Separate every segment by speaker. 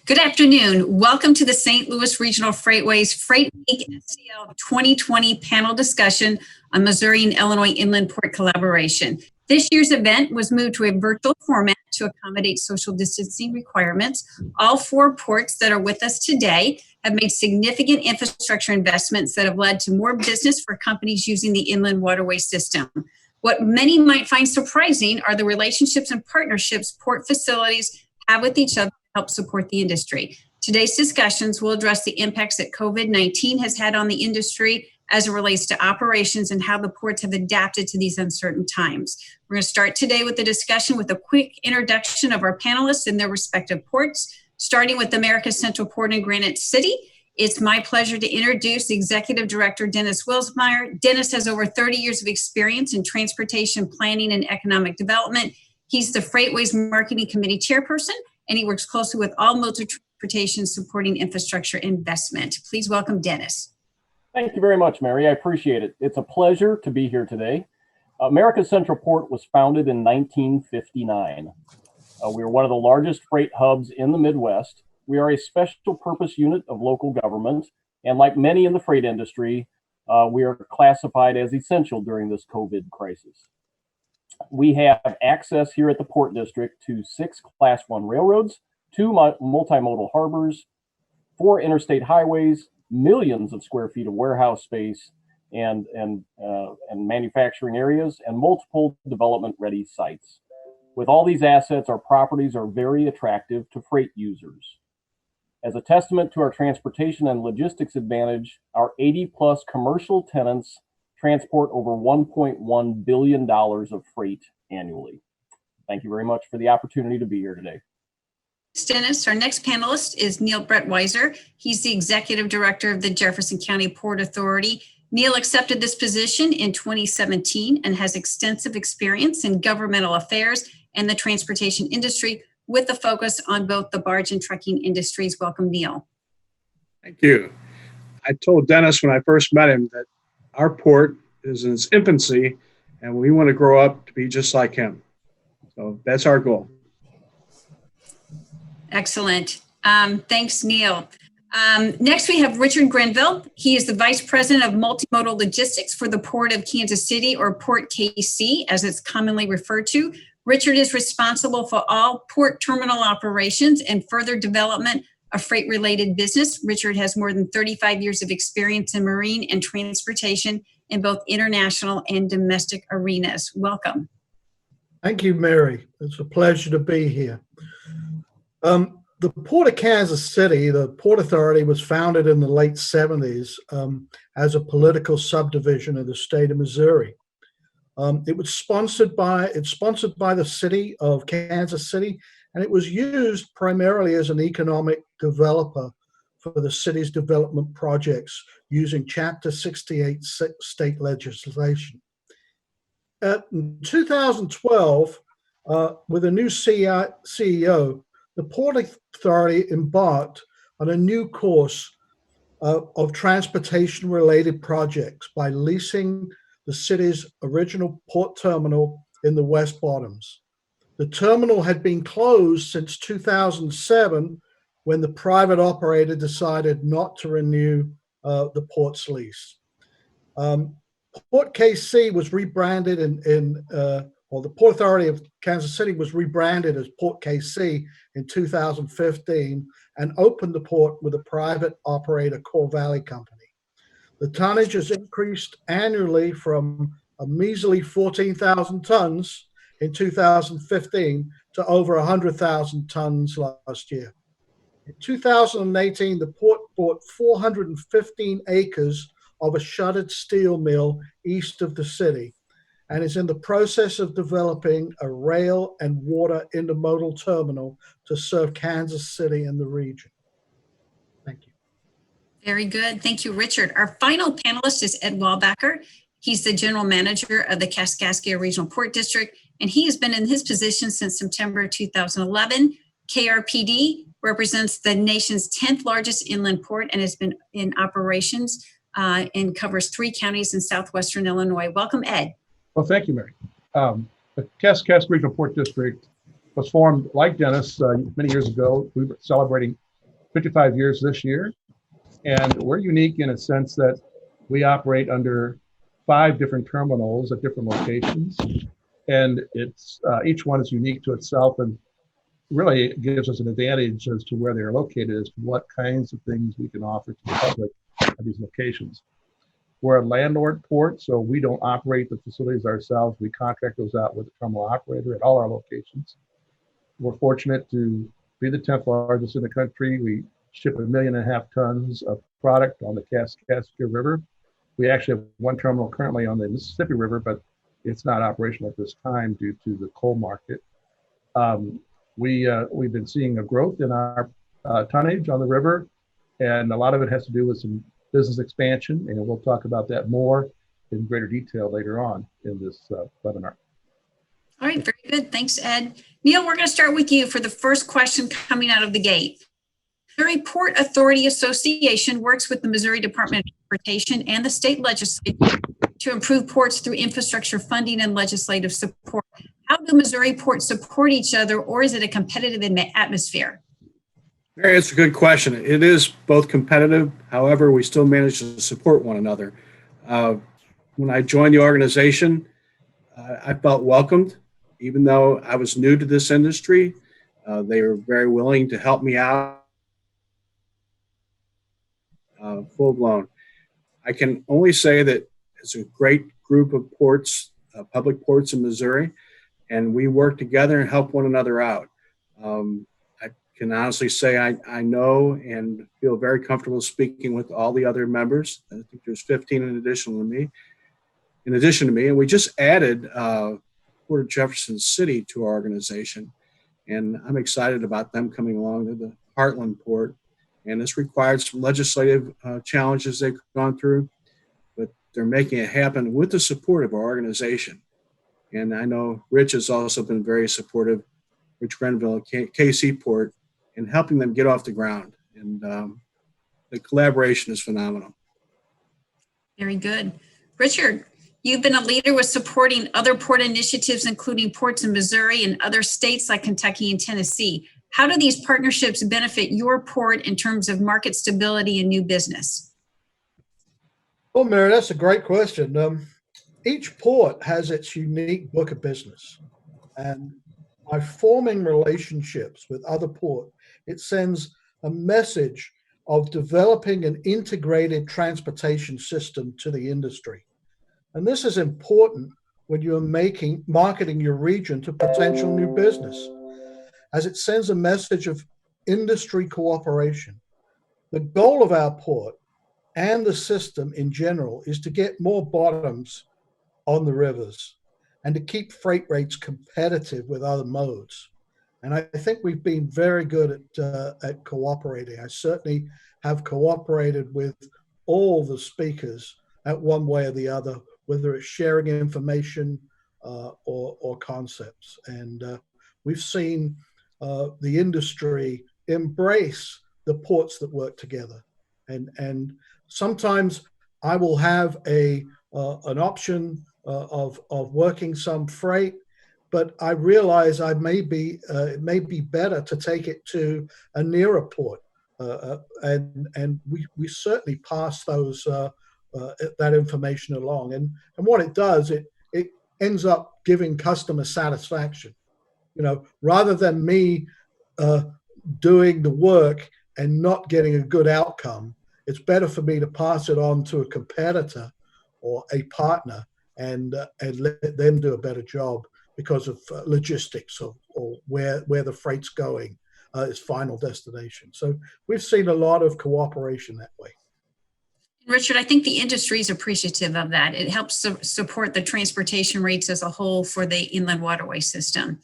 Speaker 1: Good afternoon. Welcome to the St. Louis Regional Freightways FreightWeekSTL 2020 panel discussion on Missouri and Illinois Inland Port collaboration. This year's event was moved to a virtual format to accommodate social distancing requirements. All four ports that are with us today have made significant infrastructure investments that have led to more business for companies using the inland waterway system. What many might find surprising are the relationships and partnerships port facilities have with each other help support the industry. Today's discussions will address the impacts that COVID-19 has had on the industry as it relates to operations and how the ports have adapted to these uncertain times. We're going to start today with the discussion with a quick introduction of our panelists and their respective ports, starting with America's Central Port in Granite City. It's my pleasure to introduce Executive Director Dennis Wilsmeyer. Dennis has over 30 years of experience in transportation planning and economic development. He's the FreightWays Marketing Committee Chairperson, and he works closely with all modes of transportation supporting infrastructure investment. Please welcome Dennis.
Speaker 2: Thank you very much, Mary. I appreciate it. It's a pleasure to be here today. America's Central Port was founded in 1959. We are one of the largest freight hubs in the Midwest. We are a special purpose unit of local government, and like many in the freight industry, we are classified as essential during this COVID crisis. We have access here at the Port District to 6 Class 1 railroads, 2 multimodal harbors, 4 interstate highways, millions of square feet of warehouse space and manufacturing areas, and multiple development-ready sites. With all these assets, our properties are very attractive to freight users. As a testament to our transportation and logistics advantage, our 80-plus commercial tenants transport over $1.1 billion of freight annually. Thank you very much for the opportunity to be here today.
Speaker 1: Dennis, our next panelist is Brent Weiser. He's the Executive Director of the Jefferson County Port Authority. Neil accepted this position in 2017 and has extensive experience in governmental affairs and the transportation industry with a focus on both the barge and trucking industries. Welcome, Neil.
Speaker 3: Thank you. I told Dennis when I first met him that our port is in its infancy and we want to grow up to be just like him. So that's our goal.
Speaker 1: Excellent. Thanks, Neil. Next, we have Richard Grenville. He is the Vice President of Multimodal Logistics for the Port of Kansas City, or Port KC, as it's commonly referred to. Richard is responsible for all port terminal operations and further development of freight-related business. Richard has more than 35 years of experience in marine and transportation in both international and domestic arenas. Welcome.
Speaker 4: Thank you, Mary. It's a pleasure to be here. The Port of Kansas City, the Port Authority, was founded in the late 70s as a political subdivision of the state of Missouri. It's sponsored by the city of Kansas City, and it was used primarily as an economic developer for the city's development projects using Chapter 68 state legislation. In 2012, with a new CEO, the Port Authority embarked on a new course of transportation-related projects by leasing the city's original port terminal in the West Bottoms. The terminal had been closed since 2007 when the private operator decided not to renew the port's lease. Port KC was rebranded the Port Authority of Kansas City was rebranded as Port KC in 2015 and opened the port with a private operator, Core Valley Company. The tonnage has increased annually from a measly 14,000 tons in 2015 to over 100,000 tons last year. In 2018, the port bought 415 acres of a shuttered steel mill east of the city and is in the process of developing a rail and water intermodal terminal to serve Kansas City and the region. Thank you.
Speaker 1: Very good. Thank you, Richard. Our final panelist is Ed Walbacher. He's the general manager of the Kaskaskia Regional Port District, and he has been in his position since September 2011. KRPD represents the nation's 10th largest inland port and has been in operations and covers 3 counties in southwestern Illinois. Welcome, Ed.
Speaker 5: Well, thank you, Mary. The Kaskaskia Regional Port District was formed, like Dennis, many years ago. We were celebrating 55 years this year. And we're unique in a sense that we operate under 5 different terminals at different locations. And it's each one is unique to itself, and really it gives us an advantage as to where they're located, as to what kinds of things we can offer to the public at these locations. We're a landlord port, so we don't operate the facilities ourselves. We contract those out with the terminal operator at all our locations. We're fortunate to be the 10th largest in the country. We ship 1.5 million tons of product on the Cascade River. We actually have one terminal currently on the Mississippi River, but it's not operational at this time due to the coal market. We've been seeing a growth in our tonnage on the river, and a lot of it has to do with some business expansion, and we'll talk about that more in greater detail later on in this webinar.
Speaker 1: All right, very good. Thanks, Ed. Neil, we're going to start with you for the first question coming out of the gate. Missouri Port Authority Association works with the Missouri Department of Transportation and the state legislature to improve ports through infrastructure funding and legislative support. How do Missouri ports support each other, or is it a competitive atmosphere?
Speaker 3: Mary, it's a good question. It is both competitive. However, we still manage to support one another. When I joined the organization, I felt welcomed. Even though I was new to this industry, they were very willing to help me out. Full blown. I can only say that it's a great group of ports, public ports in Missouri, and we work together and help one another out. I can honestly say I know and feel very comfortable speaking with all the other members. I think there's 15 in addition to me, and we just added Port of Jefferson City to our organization, and I'm excited about them coming along to the Heartland Port. And this required some legislative challenges they've gone through, but they're making it happen with the support of our organization. And I know Rich has also been very supportive, Rich Grenville, KC Port, in helping them get off the ground. And the collaboration is phenomenal.
Speaker 1: Very good. Richard, you've been a leader with supporting other port initiatives, including ports in Missouri and other states like Kentucky and Tennessee. How do these partnerships benefit your port in terms of market stability and new business?
Speaker 4: Well, Mary, that's a great question. Each port has its unique book of business, and by forming relationships with other ports, it sends a message of developing an integrated transportation system to the industry. And this is important when you're marketing your region to potential new business, as it sends a message of industry cooperation. The goal of our port and the system in general is to get more bottoms on the rivers and to keep freight rates competitive with other modes. And I think we've been very good at cooperating. I certainly have cooperated with all the speakers at one way or the other, whether it's sharing information or concepts. And we've seen the industry embrace the ports that work together. And sometimes I will have an option of working some freight, but I realize it may be better to take it to a nearer port. And we certainly pass that information along. And what it does, it ends up giving customer satisfaction. Rather than me doing the work and not getting a good outcome, it's better for me to pass it on to a competitor or a partner and let them do a better job because of logistics or where the freight's going, its final destination. So we've seen a lot of cooperation that way.
Speaker 1: Richard, I think the industry is appreciative of that. It helps support the transportation rates as a whole for the inland waterway system.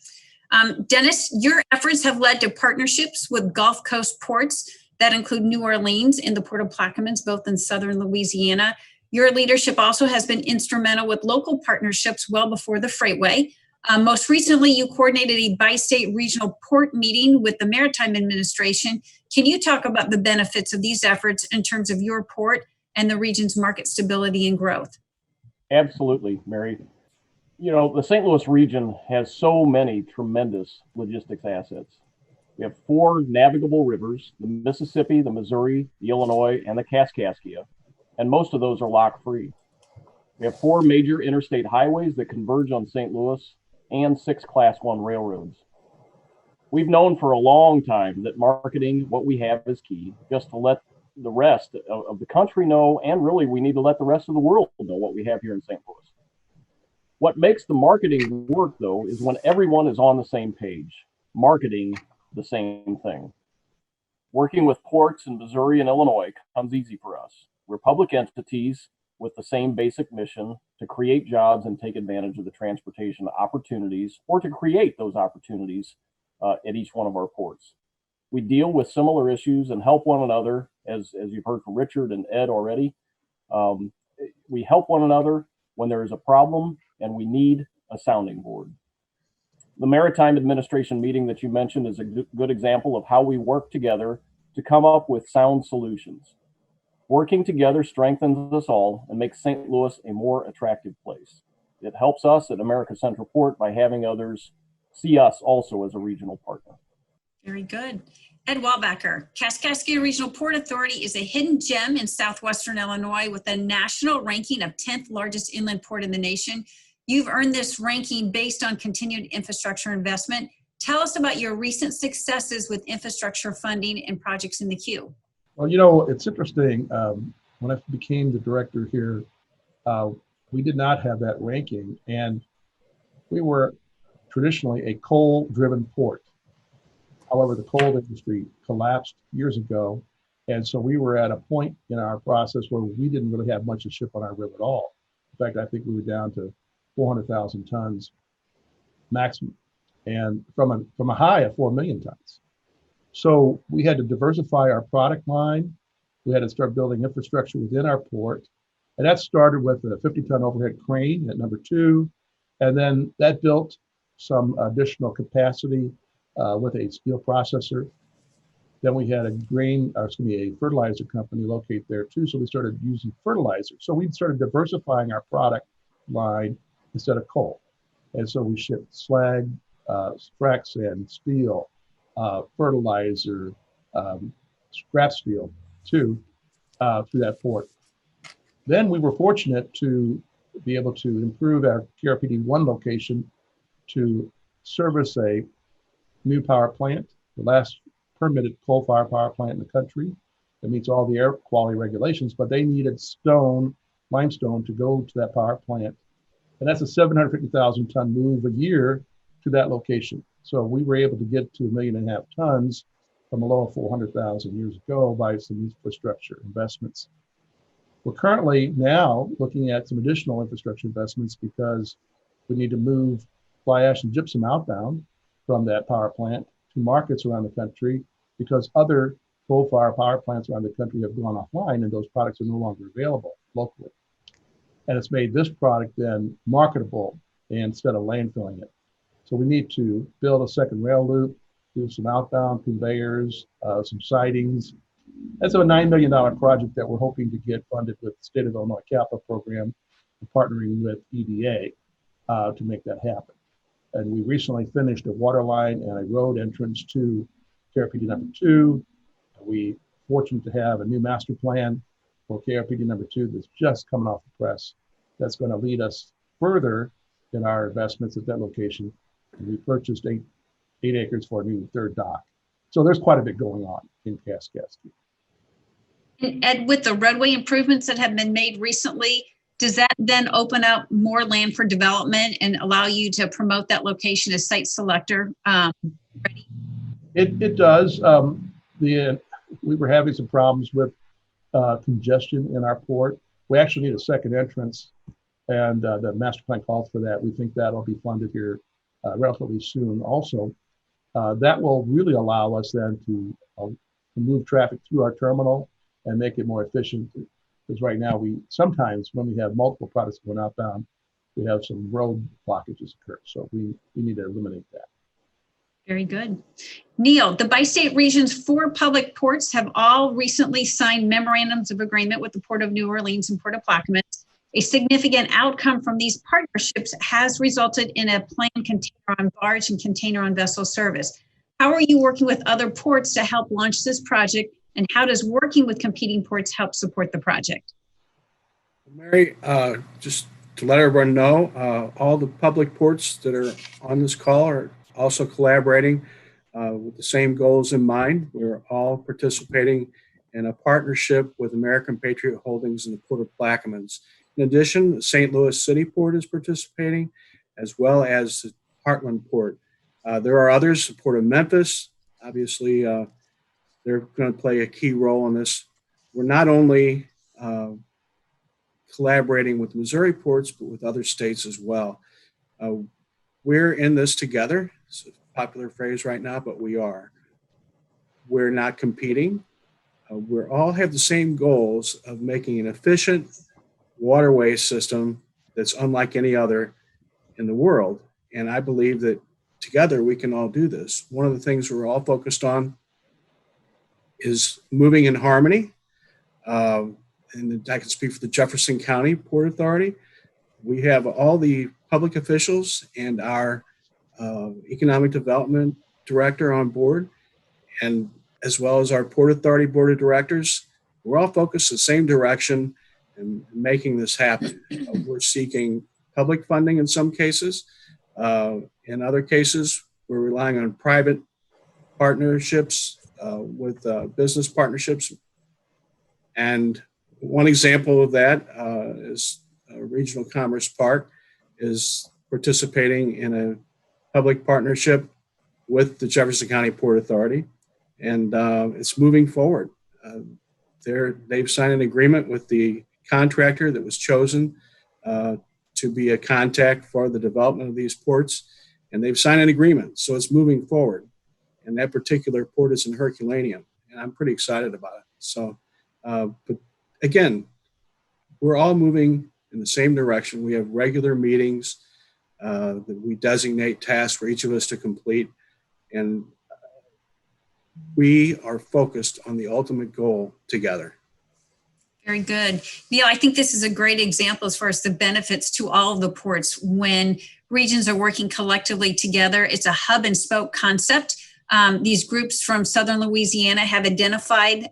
Speaker 1: Dennis, your efforts have led to partnerships with Gulf Coast ports that include New Orleans and the Port of Plaquemines, both in southern Louisiana. Your leadership also has been instrumental with local partnerships well before the Freightway. Most recently, you coordinated a bi-state regional port meeting with the Maritime Administration. Can you talk about the benefits of these efforts in terms of your port and the region's market stability and growth?
Speaker 2: Absolutely, Mary. The St. Louis region has so many tremendous logistics assets. We have 4 navigable rivers, the Mississippi, the Missouri, the Illinois, and the Kaskaskia, and most of those are lock-free. We have 4 major interstate highways that converge on St. Louis and 6 Class 1 railroads. We've known for a long time that marketing what we have is key, just to let the rest of the country know, and really we need to let the rest of the world know what we have here in St. Louis. What makes the marketing work, though, is when everyone is on the same page, marketing the same thing. Working with ports in Missouri and Illinois comes easy for us. We're public entities with the same basic mission to create jobs and take advantage of the transportation opportunities, or to create those opportunities at each one of our ports. We deal with similar issues and help one another, as you've heard from Richard and Ed already. We help one another when there is a problem and we need a sounding board. The Maritime Administration meeting that you mentioned is a good example of how we work together to come up with sound solutions. Working together strengthens us all and makes St. Louis a more attractive place. It helps us at America Central Port by having others see us also as a regional partner.
Speaker 1: Very good. Ed Walbacher, Kaskaskia Regional Port Authority is a hidden gem in southwestern Illinois with a national ranking of 10th largest inland port in the nation. You've earned this ranking based on continued infrastructure investment. Tell us about your recent successes with infrastructure funding and projects in the queue.
Speaker 5: Well, it's interesting. When I became the director here, we did not have that ranking, and we were traditionally a coal-driven port. However, the coal industry collapsed years ago, and so we were at a point in our process where we didn't really have much to ship on our river at all. In fact, I think we were down to 400,000 tons maximum, and from a high of 4 million tons. So we had to diversify our product line. We had to start building infrastructure within our port, and that started with a 50-ton overhead crane at number 2, and then that built some additional capacity with a steel processor. Then we had a fertilizer company located there too. So we started using fertilizer. So we started diversifying our product line instead of coal. And so we shipped slag, frac sand, steel, fertilizer, scrap steel too, through that port. Then we were fortunate to be able to improve our TRPD 1 location to service a new power plant, the last permitted coal-fired power plant in the country that meets all the air quality regulations, but they needed limestone to go to that power plant. And that's a 750,000 ton move a year to that location. So we were able to get to 1.5 million tons from a low of 400,000 years ago by some infrastructure investments. We're currently now looking at some additional infrastructure investments because we need to move fly ash and gypsum outbound from that power plant to markets around the country, because other coal-fired power plants around the country have gone offline and those products are no longer available locally. And it's made this product then marketable instead of landfilling it. So we need to build a second rail loop, do some outbound conveyors, some sidings. That's a $9 million project that we're hoping to get funded with the State of Illinois Capital Program, partnering with EDA to make that happen. And we recently finished a water line and a road entrance to KRPD number 2. We're fortunate to have a new master plan for KRPD number 2 that's just coming off the press. That's going to lead us further in our investments at that location. And we purchased 8 acres for a new third dock. So there's quite a bit going on in Kaskaskia.
Speaker 1: And Ed, with the roadway improvements that have been made recently, does that then open up more land for development and allow you to promote that location as site selector ready?
Speaker 5: It does. We were having some problems with congestion in our port. We actually need a second entrance, and the master plan calls for that. We think that'll be funded here relatively soon also. That will really allow us then to move traffic through our terminal and make it more efficient. Because right now, sometimes when we have multiple products going outbound, we have some road blockages occur. So we need to eliminate that.
Speaker 1: Very good. Neil, the bi-state region's 4 public ports have all recently signed memorandums of agreement with the Port of New Orleans and Port of Plaquemines. A significant outcome from these partnerships has resulted in a planned container on barge and container on vessel service. How are you working with other ports to help launch this project? And how does working with competing ports help support the project?
Speaker 3: Mary, just to let everyone know, all the public ports that are on this call are also collaborating with the same goals in mind. We're all participating in a partnership with American Patriot Holdings and the Port of Plaquemines. In addition, the St. Louis City Port is participating, as well as the Heartland Port. There are others, the Port of Memphis, obviously, they're going to play a key role in this. We're not only collaborating with Missouri ports, but with other states as well. We're in this together. It's a popular phrase right now, but we are. We're not competing. We all have the same goals of making an efficient waterway system that's unlike any other in the world. And I believe that together we can all do this. One of the things we're all focused on is moving in harmony. And I can speak for the Jefferson County Port Authority. We have all the public officials and our economic development director on board, and as well as our Port Authority Board of Directors. We're all focused the same direction and making this happen. We're seeking public funding in some cases. In other cases, we're relying on private partnerships with business partnerships. And one example of that is Regional Commerce Park is participating in a public partnership with the Jefferson County Port Authority, and it's moving forward. They've signed an agreement with the contractor that was chosen to be a contact for the development of these ports, and they've signed an agreement, so it's moving forward. And that particular port is in Herculaneum, and I'm pretty excited about it. So, but again, we're all moving in the same direction. We have regular meetings that we designate tasks for each of us to complete, and we are focused on the ultimate goal together.
Speaker 1: Very good. Neil, I think this is a great example as far as the benefits to all of the ports when regions are working collectively together. It's a hub and spoke concept. These groups from Southern Louisiana have identified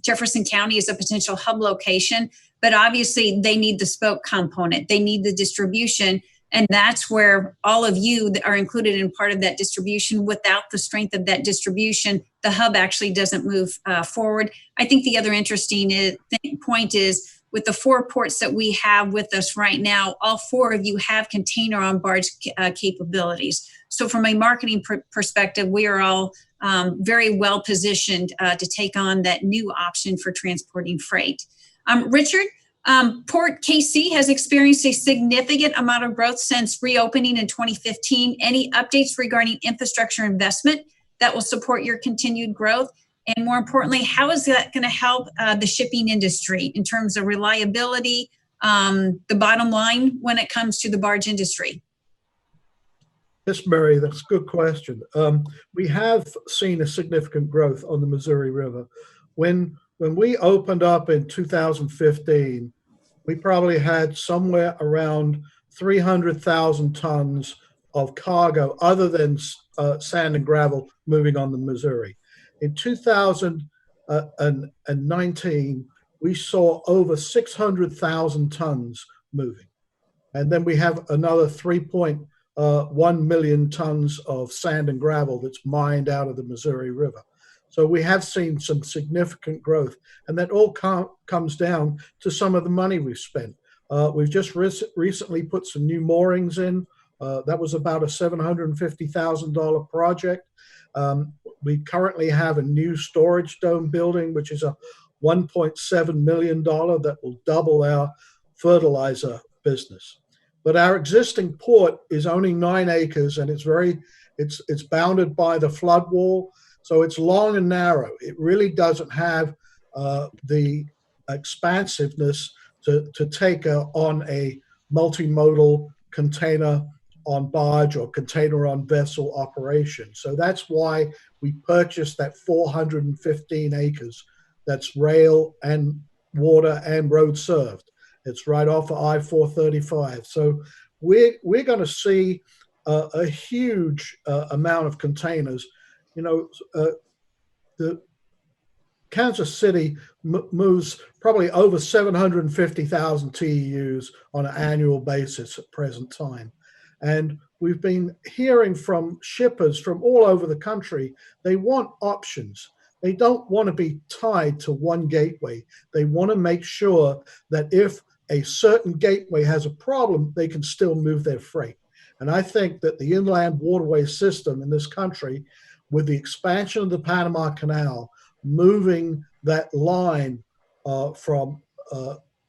Speaker 1: Jefferson County as a potential hub location, but obviously they need the spoke component. They need the distribution. And that's where all of you that are included in part of that distribution. Without the strength of that distribution, the hub actually doesn't move forward. I think the other interesting point is with the 4 ports that we have with us right now, all 4 of you have container on barge capabilities. So from a marketing perspective, we are all very well positioned to take on that new option for transporting freight. Richard, Port KC has experienced a significant amount of growth since reopening in 2015. Any updates regarding infrastructure investment that will support your continued growth? And more importantly, how is that going to help the shipping industry in terms of reliability, the bottom line when it comes to the barge industry?
Speaker 4: Yes, Mary, that's a good question. We have seen a significant growth on the Missouri River. When we opened up in 2015, we probably had somewhere around 300,000 tons of cargo other than sand and gravel moving on the Missouri. In 2019, we saw over 600,000 tons moving. And then we have another 3.1 million tons of sand and gravel that's mined out of the Missouri River. So we have seen some significant growth, and that all comes down to some of the money we've spent. We've just recently put some new moorings in. That was about a $750,000 project. We currently have a new storage dome building, which is a $1.7 million that will double our fertilizer business. But our existing port is only 9 acres, and it's bounded by the flood wall. So it's long and narrow. It really doesn't have the expansiveness to take on a multimodal container on barge or container on vessel operation. So that's why we purchased that 415 acres that's rail and water and road served. It's right off of I-435. So we're going to see a huge amount of containers. you know, the Kansas City moves probably over 750,000 TEUs on an annual basis at present time. And we've been hearing from shippers from all over the country, they want options. They don't want to be tied to one gateway. They want to make sure that if a certain gateway has a problem, they can still move their freight. And I think that the inland waterway system in this country, with the expansion of the Panama Canal, moving that line from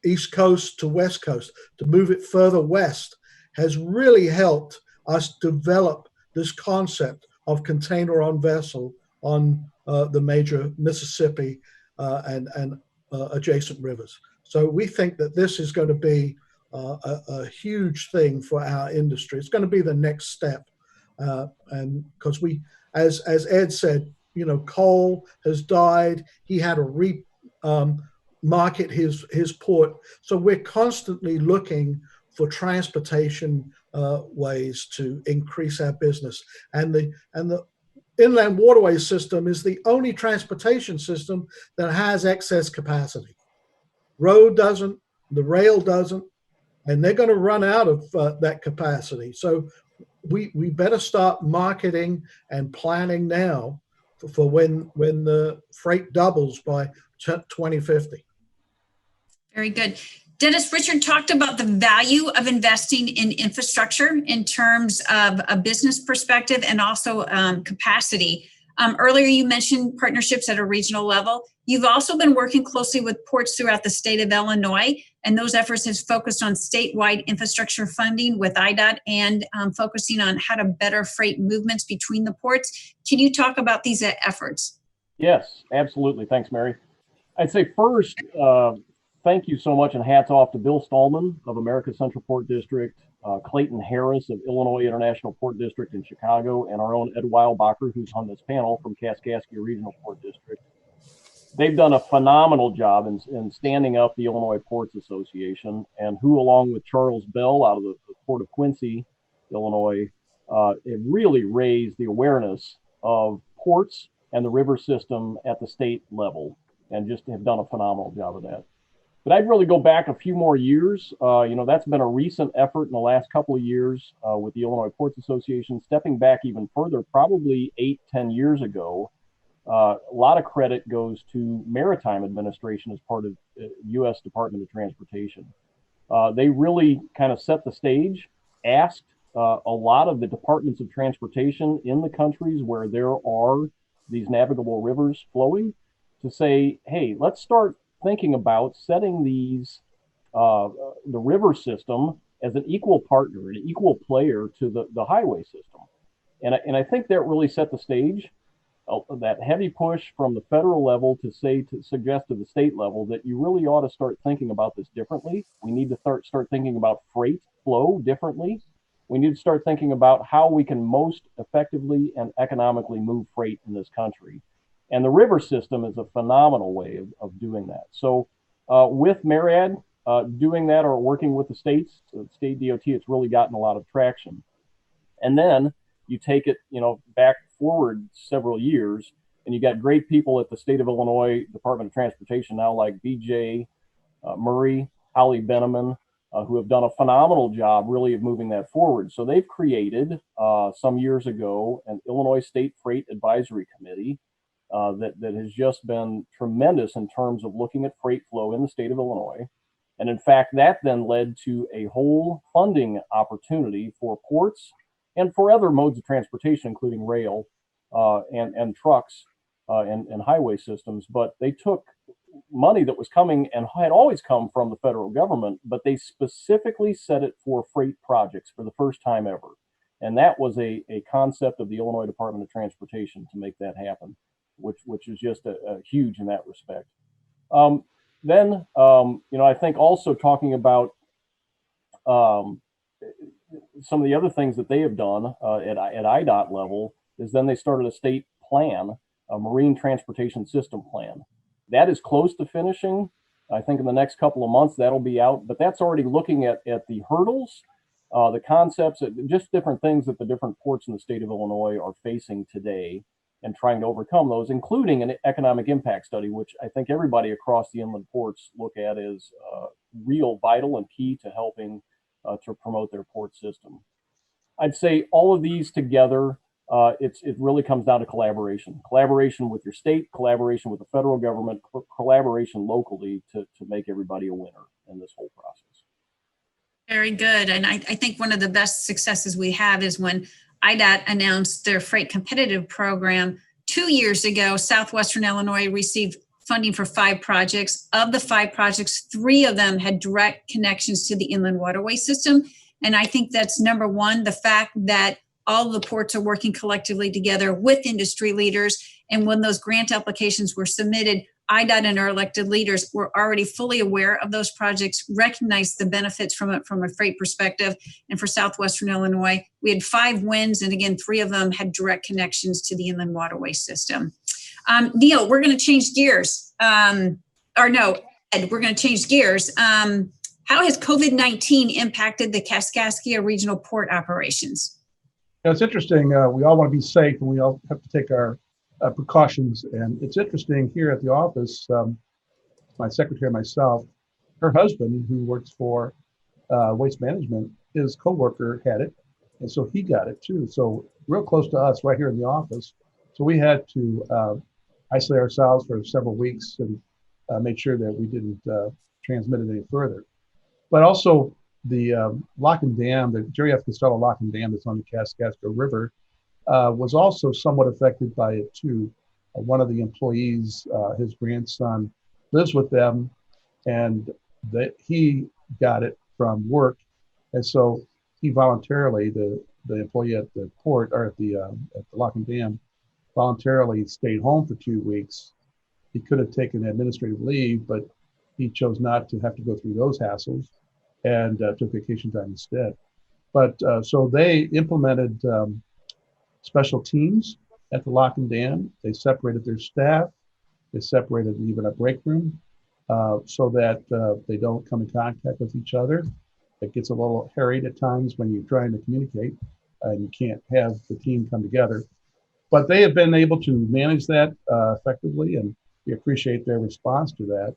Speaker 4: East Coast to West Coast, to move it further west, has really helped us develop this concept of container on vessel on the major Mississippi and adjacent rivers. So we think that this is going to be a huge thing for our industry. It's going to be the next step. And because we, as Ed said, you know, coal has died. He had to market his port. So we're constantly looking for transportation ways to increase our business. And the inland waterway system is the only transportation system that has excess capacity. Road doesn't, the rail doesn't, and they're going to run out of that capacity. So we better start marketing and planning now for when the freight doubles by 2050.
Speaker 1: Very good. Dennis, Richard talked about the value of investing in infrastructure in terms of a business perspective and also capacity. Earlier, you mentioned partnerships at a regional level. You've also been working closely with ports throughout the state of Illinois, and those efforts has focused on statewide infrastructure funding with IDOT and focusing on how to better freight movements between the ports. Can you talk about these efforts?
Speaker 2: Yes, absolutely. Thanks, Mary. I'd say first, thank you so much, and hats off to Bill Stallman of America's Central Port District, Clayton Harris of Illinois International Port District in Chicago, and our own Ed Weilbacher, who's on this panel from Kaskaskia Regional Port District. They've done a phenomenal job in standing up the Illinois Ports Association, and who, along with Charles Bell out of the Port of Quincy, Illinois, have really raised the awareness of ports and the river system at the state level, and just have done a phenomenal job of that. But I'd really go back a few more years. That's been a recent effort in the last couple of years with the Illinois Ports Association. Stepping back even further, probably 8-10 years ago, a lot of credit goes to Maritime Administration as part of U.S. Department of Transportation. They really kind of set the stage, asked a lot of the departments of transportation in the countries where there are these navigable rivers flowing to say, hey, let's start thinking about setting these the river system as an equal partner, an equal player to the highway system. And I think that really set the stage, that heavy push from the federal level to suggest to the state level that you really ought to start thinking about this differently. We need to start thinking about freight flow differently. We need to start thinking about how we can most effectively and economically move freight in this country. And the river system is a phenomenal way of doing that. So with MARAD doing that, or working with the states, the state DOT, it's really gotten a lot of traction. And then you take it, back forward several years, and you got great people at the state of Illinois Department of Transportation now, like BJ Murray, Holly Benneman, who have done a phenomenal job really of moving that forward. So they've created some years ago an Illinois State Freight Advisory Committee that has just been tremendous in terms of looking at freight flow in the state of Illinois. And in fact, that then led to a whole funding opportunity for ports and for other modes of transportation, including rail and trucks and highway systems. But they took money that was coming and had always come from the federal government, but they specifically set it for freight projects for the first time ever. And that was a concept of the Illinois Department of Transportation to make that happen, which is just a huge in that respect. Then, I think also talking about some of the other things that they have done at IDOT level is then they started a state plan, a marine transportation system plan. That is close to finishing. I think in the next couple of months that'll be out, but that's already looking at the hurdles, the concepts, just different things that the different ports in the state of Illinois are facing today, and trying to overcome those, including an economic impact study, which I think everybody across the inland ports look at as real vital and key to helping to promote their port system. I'd say all of these together, it really comes down to collaboration with your state, collaboration with the federal government, collaboration locally to make everybody a winner in this whole process.
Speaker 1: Very good. And I think one of the best successes we have is when IDOT announced their freight competitive program 2 years ago. Southwestern Illinois received funding for 5 projects. Of the 5 projects, 3 of them had direct connections to the inland waterway system. And I think that's number one, the fact that all the ports are working collectively together with industry leaders. And when those grant applications were submitted, IDOT and our elected leaders were already fully aware of those projects, recognized the benefits from it from a freight perspective. And for Southwestern Illinois, we had 5 wins. And again, 3 of them had direct connections to the inland waterway system. Neil, we're going to change gears. Ed, we're going to change gears. How has COVID-19 impacted the Kaskaskia Regional Port operations?
Speaker 5: It's interesting. We all want to be safe, and we all have to take our precautions. And it's interesting here at the office, my secretary and myself, her husband, who works for Waste Management, his coworker had it, and so he got it too. So real close to us, right here in the office. So we had to isolate ourselves for several weeks and make sure that we didn't transmit it any further. But also the lock and dam, the Jerry F. Costello lock and dam that's on the Kaskaskia River, was also somewhat affected by it too. One of the employees, his grandson, lives with them, and he got it from work, and so he voluntarily, the employee at the port or at the lock and dam, voluntarily stayed home for 2 weeks. He could have taken administrative leave, but he chose not to have to go through those hassles and took vacation time instead. But so they implemented special teams at the lock and dam. They separated their staff. They separated even a break room so that they don't come in contact with each other. It gets a little harried at times when you're trying to communicate and you can't have the team come together. But they have been able to manage that effectively, and we appreciate their response to that.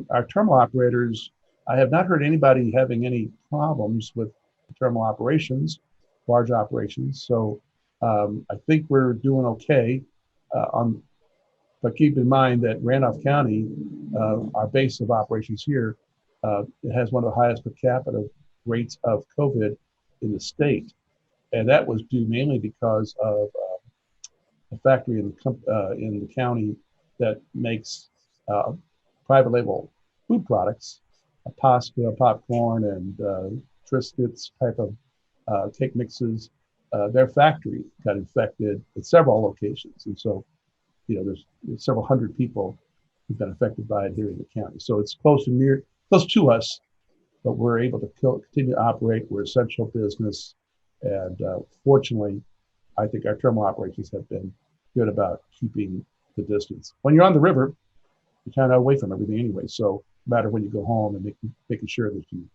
Speaker 5: Our terminal operators, I have not heard anybody having any problems with terminal operations, large operations. So I think we're doing okay. But keep in mind that Randolph County, our base of operations here, it has one of the highest per capita rates of COVID in the state. And that was due mainly because of a factory in the county that makes private label food products, pasta, popcorn, and Triscuits type of cake mixes. Their factory got infected at several locations. And so, there's several hundred people who've been affected by it here in the county. So it's close to us, but we're able to continue to operate. We're essential business. And fortunately, I think our terminal operations have been good about keeping the distance. When you're on the river, you're kind of away from everything anyway. So no matter when you go home and making sure that you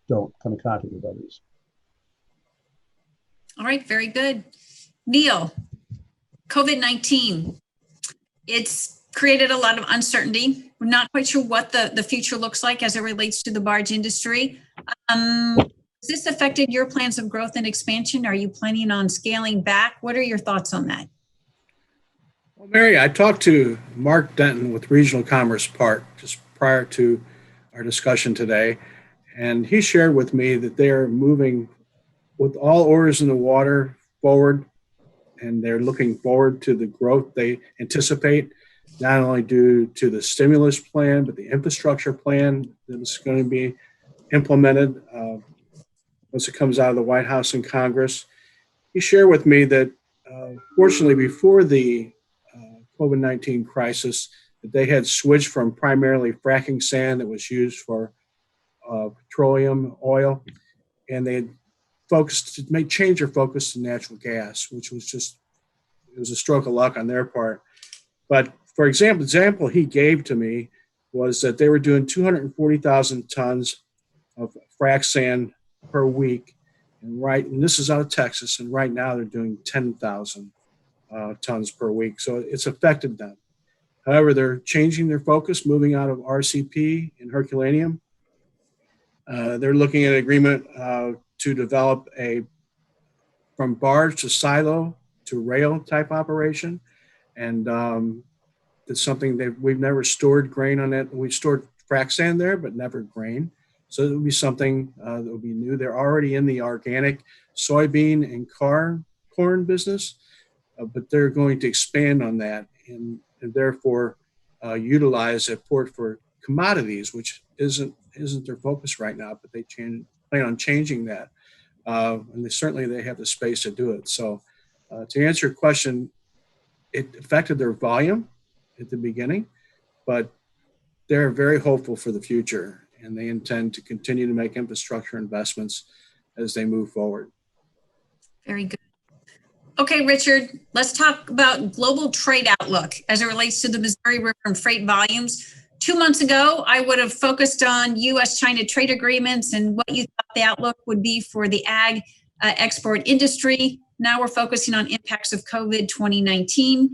Speaker 5: don't come in contact with others.
Speaker 1: All right, very good. Neil, COVID-19, it's created a lot of uncertainty. We're not quite sure what the future looks like as it relates to the barge industry. Has this affected your plans of growth and expansion? Are you planning on scaling back? What are your thoughts on that?
Speaker 3: Well, Mary, I talked to Mark Denton with Regional Commerce Park just prior to our discussion today, and he shared with me that they are moving with all oars in the water forward, and they're looking forward to the growth they anticipate, not only due to the stimulus plan, but the infrastructure plan that is going to be implemented once it comes out of the White House and Congress. He shared with me that fortunately before the COVID-19 crisis, that they had switched from primarily fracking sand that was used for petroleum, oil, and they had change their focus to natural gas, which was it was a stroke of luck on their part. But for example he gave to me was that they were doing 240,000 tons of frac sand per week. And this is out of Texas, and right now they're doing 10,000 tons per week. So it's affected them. However, they're changing their focus, moving out of RCP and Herculaneum. They're looking at an agreement to develop from barge to silo to rail type operation. And it's something that we've never stored grain on it. We've stored frac sand there, but never grain. So it would be something that would be new. They're already in the organic soybean and corn business, but they're going to expand on that and therefore utilize a port for commodities, which isn't their focus right now, but they plan on changing that. And they have the space to do it. So to answer your question, it affected their volume at the beginning, but they're very hopeful for the future, and they intend to continue to make infrastructure investments as they move forward.
Speaker 1: Very good. Okay, Richard, let's talk about global trade outlook as it relates to the Missouri River and freight volumes. 2 months ago, I would have focused on U.S.-China trade agreements and what you thought the outlook would be for the ag export industry. Now we're focusing on impacts of COVID-19.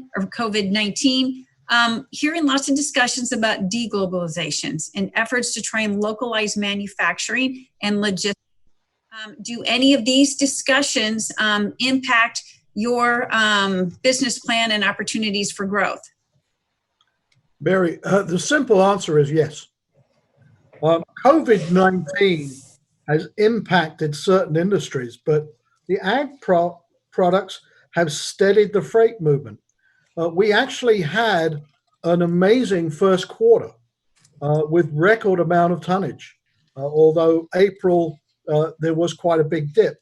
Speaker 1: Hearing lots of discussions about deglobalizations and efforts to try and localize manufacturing and logistics. Do any of these discussions impact your business plan and opportunities for growth?
Speaker 4: Barry, the simple answer is yes. COVID-19 has impacted certain industries, but the ag products have steadied the freight movement. We actually had an amazing first quarter with record amount of tonnage, although April there was quite a big dip.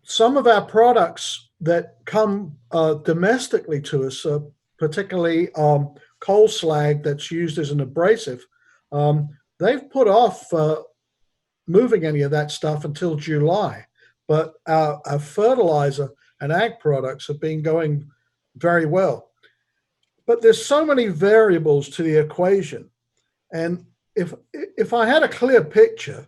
Speaker 4: Some of our products that come domestically to us, particularly coal slag that's used as an abrasive, they've put off moving any of that stuff until July. But our fertilizer and ag products have been going very well. But there's so many variables to the equation. And if I had a clear picture,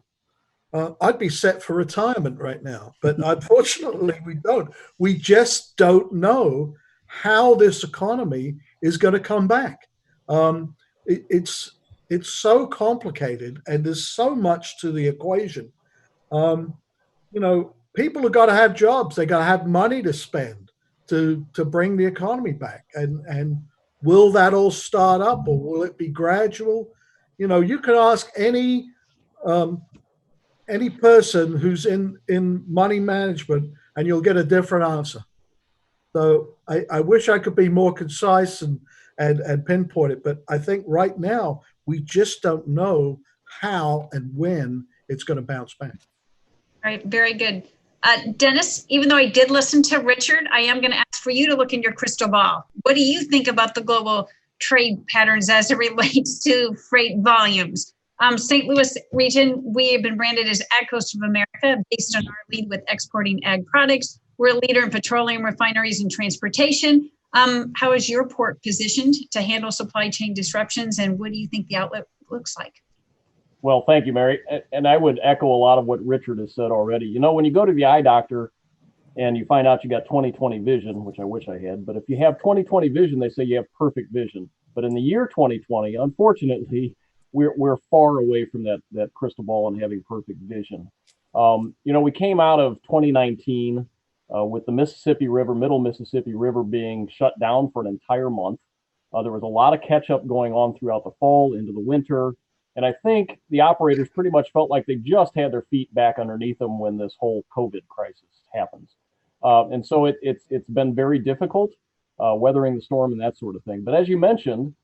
Speaker 4: I'd be set for retirement right now. But unfortunately, we don't. We just don't know how this economy is going to come back. It's so complicated, and there's so much to the equation. People have got to have jobs. They got to have money to spend to bring the economy back. And will that all start up, or will it be gradual? You can ask any person who's in money management, and you'll get a different answer. So I wish I could be more concise and pinpoint it, but I think right now we just don't know how and when it's going to bounce back.
Speaker 1: All right, very good. Dennis, even though I did listen to Richard, I am going to ask for you to look in your crystal ball. What do you think about the global trade patterns as it relates to freight volumes? St. Louis region, we have been branded as Ag Coast of America based on our lead with exporting ag products. We're a leader in petroleum refineries and transportation. How is your port positioned to handle supply chain disruptions, and what do you think the outlook looks like?
Speaker 2: Well, thank you, Mary. And I would echo a lot of what Richard has said already. When you go to the eye doctor and you find out you got 20/20 vision, which I wish I had, but if you have 20/20 vision, they say you have perfect vision. But in the year 2020, unfortunately, we're far away from that crystal ball and having perfect vision. We came out of 2019 with the Mississippi River, Middle Mississippi River being shut down for an entire month. There was a lot of catch up going on throughout the fall into the winter. And I think the operators pretty much felt like they just had their feet back underneath them when this whole COVID crisis happens. And so it's been very difficult weathering the storm and that sort of thing. But as you mentioned,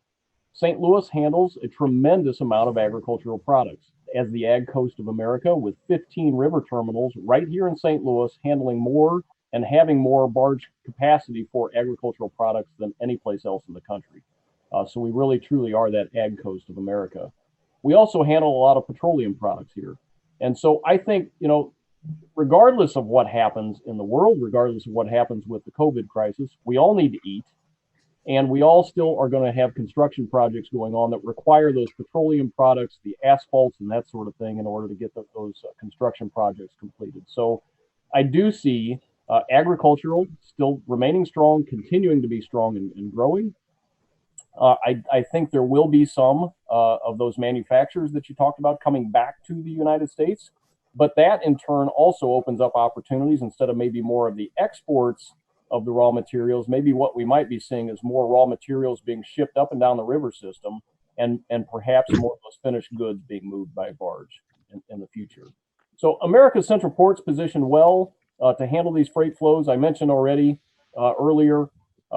Speaker 2: St. Louis handles a tremendous amount of agricultural products as the Ag Coast of America, with 15 river terminals right here in St. Louis, handling more and having more barge capacity for agricultural products than any place else in the country. So we really truly are that Ag Coast of America. We also handle a lot of petroleum products here. And so I think, regardless of what happens in the world, regardless of what happens with the COVID crisis, we all need to eat. And we all still are going to have construction projects going on that require those petroleum products, the asphalts and that sort of thing in order to get those construction projects completed. So I do see Agricultural, still remaining strong, continuing to be strong and growing. I think there will be some of those manufacturers that you talked about coming back to the United States, but that in turn also opens up opportunities instead of maybe more of the exports of the raw materials. Maybe what we might be seeing is more raw materials being shipped up and down the river system, and perhaps more of those finished goods being moved by barge in the future. So America's Central Port's positioned well to handle these freight flows. I mentioned already earlier,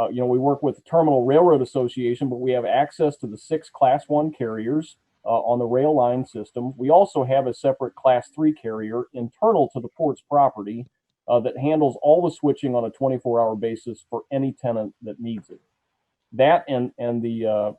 Speaker 2: we work with the Terminal Railroad Association, but we have access to the 6 Class 1 carriers on the rail line system. We also have a separate Class 3 carrier internal to the port's property that handles all the switching on a 24-hour basis for any tenant that needs it. That and the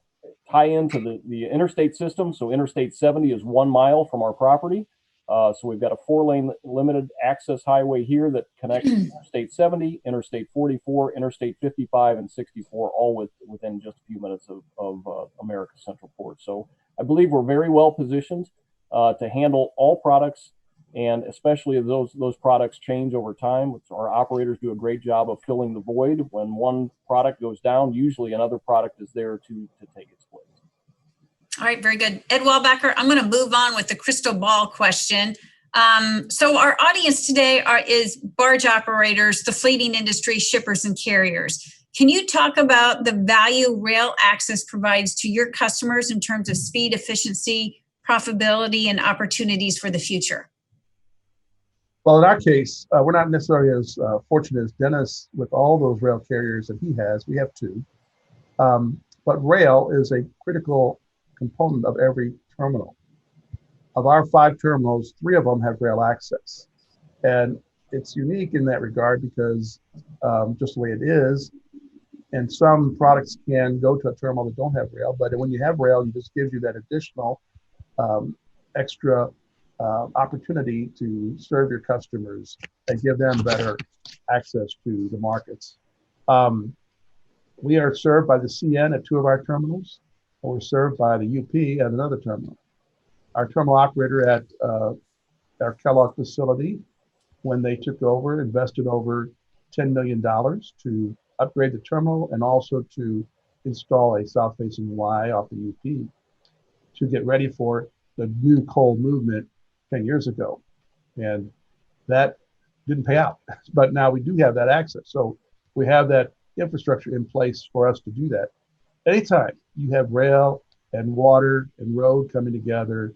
Speaker 2: tie into the interstate system. So Interstate 70 is 1 mile from our property. So we've got a 4-lane limited access highway here that connects Interstate 70, Interstate 44, Interstate 55, and 64, all within just a few minutes of America's Central Port. So I believe we're very well positioned to handle all products, and especially if those products change over time. Our operators do a great job of filling the void. When one product goes down, usually another product is there to take its place.
Speaker 1: All right, very good. Ed Walbacher, I'm going to move on with the crystal ball question. So our audience today is barge operators, the fleeting industry, shippers, and carriers. Can you talk about the value rail access provides to your customers in terms of speed, efficiency, profitability, and opportunities for the future?
Speaker 5: Well, in our case, we're not necessarily as fortunate as Dennis with all those rail carriers that he has. We have 2. But rail is a critical component of every terminal. Of our 5 terminals, 3 of them have rail access. And it's unique in that regard because just the way it is, and some products can go to a terminal that don't have rail, but when you have rail, it just gives you that additional extra opportunity to serve your customers and give them better access to the markets. We are served by the CN at 2 of our terminals. We're served by the UP at another terminal. Our terminal operator at our Kellogg facility, when they took over, invested over $10 million to upgrade the terminal and also to install a south-facing Y off the UP to get ready for the new coal movement 10 years ago. And that didn't pay out, but now we do have that access. So we have that infrastructure in place for us to do that. Anytime you have rail and water and road coming together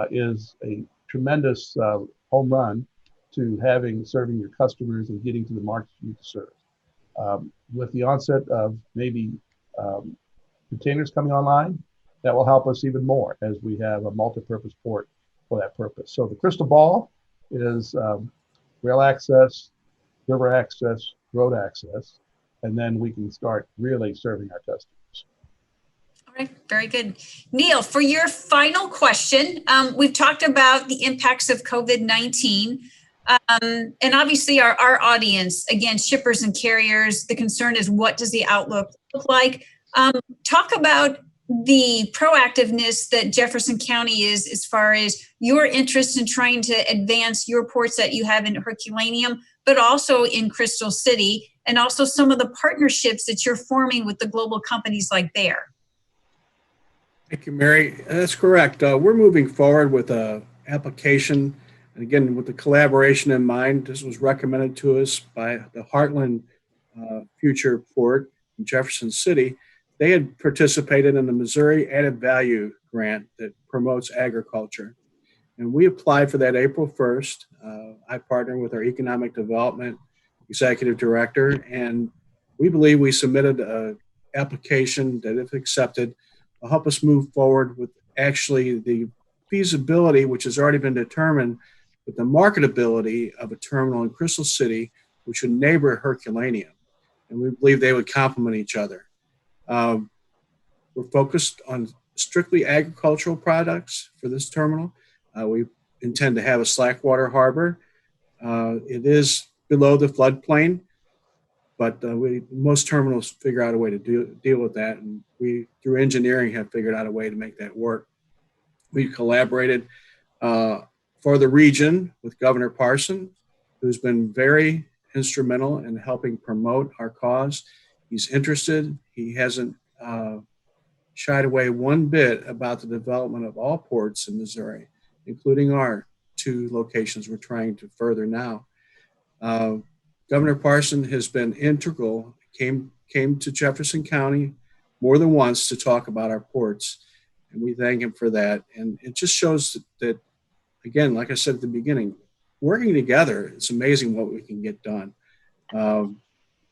Speaker 5: is a tremendous home run to serving your customers and getting to the markets you need to serve. With the onset of maybe containers coming online, that will help us even more as we have a multi-purpose port for that purpose. So the crystal ball is rail access, river access, road access, and then we can start really serving our customers.
Speaker 1: All right, very good. Neil, for your final question, we've talked about the impacts of COVID-19. And obviously our audience, again, shippers and carriers, the concern is what does the outlook look like? Talk about the proactiveness that Jefferson County is as far as your interest in trying to advance your ports that you have in Herculaneum, but also in Crystal City, and also some of the partnerships that you're forming with the global companies like Bayer.
Speaker 3: Thank you, Mary. That's correct. We're moving forward with an application. And again, with the collaboration in mind, this was recommended to us by the Heartland Future Port in Jefferson City. They had participated in the Missouri Added Value Grant that promotes agriculture. And we applied for that April 1st. I partnered with our Economic Development Executive Director, and we believe we submitted an application that, if accepted, will help us move forward with actually the feasibility, which has already been determined, with the marketability of a terminal in Crystal City, which would neighbor Herculaneum. And we believe they would complement each other. We're focused on strictly agricultural products for this terminal. We intend to have a slackwater harbor. It is below the floodplain, but most terminals figure out a way to deal with that. And we, through engineering, have figured out a way to make that work. We collaborated for the region with Governor Parson, who's been very instrumental in helping promote our cause. He's interested. He hasn't shied away one bit about the development of all ports in Missouri, including our 2 locations we're trying to further now. Governor Parson has been integral, came to Jefferson County more than once to talk about our ports, and we thank him for that. And it just shows that, again, like I said at the beginning, working together, it's amazing what we can get done.